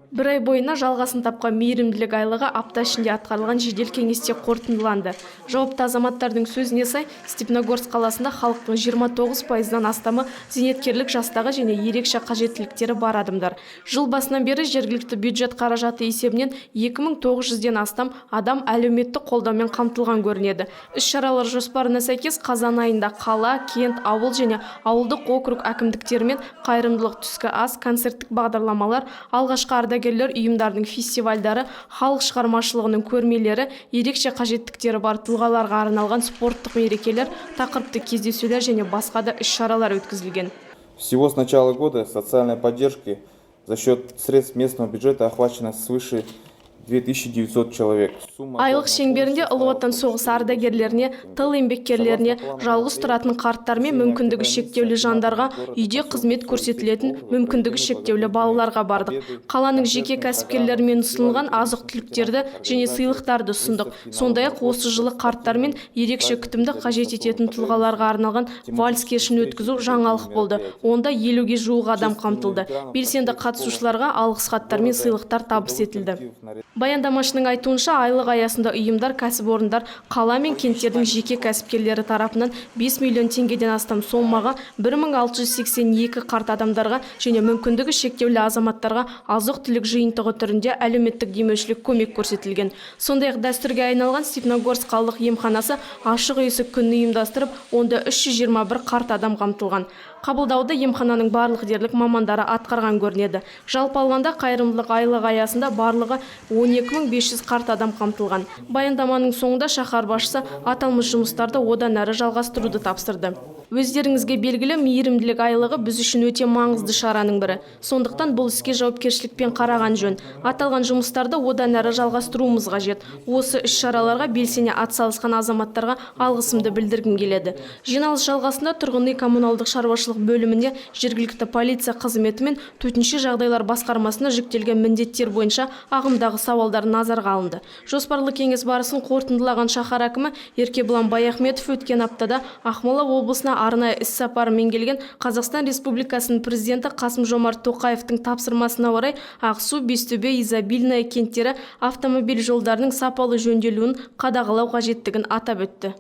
Бір ай бойына жалғасын тапқан мейірімділік айлығы апта ішінде атқарылған жедел кеңесте қорытындыланды. Жауапты азаматтардың сөзіне сай, Степногорск қаласында халықтың 29%-нан астамы зейнеткерлік жастағы және ерекше қажеттіліктері бар адамдар. Жыл басынан бері жергілікті бюджет қаражаты есебінен 2900-ден астам адам әлеуметтік қолдаумен қамтылған көрінеді. Іс-шаралар жоспарына сәйкес қазан айында қала, кент, ауыл және ауылдық округ әкімдіктерімен қайырымдылық түскі ас, концерттік бағдарламалар, алғашқы ардагерлер ұйымдардың фестивальдары, халық шығармашылығының көрмелері, ерекше қажеттіктері бар тұлғаларға арналған спорттық мерекелер, тақырыптық кездесулер және басқа да іс-шаралар өткізілген. Всего с начала года социальной поддержки за счет средств местного бюджета охвачено свыше 2900 человек. Айлық шеңберінде Ұлы Отан соғысы ардагерлеріне, тыл еңбеккерлеріне, жалғыз тұратын қарттар мен мүмкіндігі шектеулі жандарға, үйде қызмет көрсетілетін мүмкіндігі шектеулі балаларға бардық. Қаланың жеке кәсіпкерлерімен ұсынылған азық-түліктерді және сыйлықтарды ұсындық. Сондай-ақ осы жылы қарттар мен ерекше күтімді қажет ететін тұлғаларға арналған вальс кешін өткізу жаңалық болды. Онда 50-ге жуық адам қамтылды. Белсенді қатысушыларға алғыс хаттар мен сыйлықтар табыс етілді. Баяндамашының айтуынша, айлық аясында ұйымдар, кәсіпорындар, қала мен кенттердің жеке кәсіпкерлері тарапынан 5 миллион теңгеден астам сомаға 1682 қарт адамдарға және мүмкіндігі шектеулі азаматтарға азық-түлік жиынтығы түрінде әлеуметтік демеушілік көмек көрсетілген. Сондай-ақ дәстүрге айналған Степногорск қалалық емханасы ашық есік күнін ұйымдастырып, онда 321 қарт адам қамтылған. Қабылдауды емхананың барлық дерлік мамандары атқарған көрінеді. Жалпы алғанда қайырымдылық айлығы аясында барлығы 12500 қарт адам қамтылған. Баяндаманың соңында шаһар басшысы аталмыш жұмыстарды одан әрі жалғастыруды тапсырды. Өздеріңізге белгілі, мейірімділік айлығы біз үшін өте маңызды шараның бірі. Сондықтан бұл іске жауапкершілікпен қараған жөн. Аталған жұмыстарды одан әрі жалғастыруымыз қажет. Осы іс-шараларға белсене атсалысқан азаматтарға алғысымды білдіргім келеді. Жиналыс жалғасында тұрғын үй коммуналдық шаруашылық бөлімінде жергілікті полиция қызметі мен төтенше жағдайлар басқармасына жүктелген міндеттер бойынша ағымдағы сауалдар назарға алынды. Жоспарлы кеңес барысын қорытындылаған шаһар әкімі Еркебұлан Баяхметов өткен аптада Ақмола облысына арнайы іс-сапарымен келген Қазақстан Республикасының президенті Қасым-Жомарт Тоқаевтың тапсырмасына орай Ақсу, Бестөбе, Изобильное кенттері автомобиль жолдарының сапалы жөнделуін қадағалау қажеттігін атап өтті.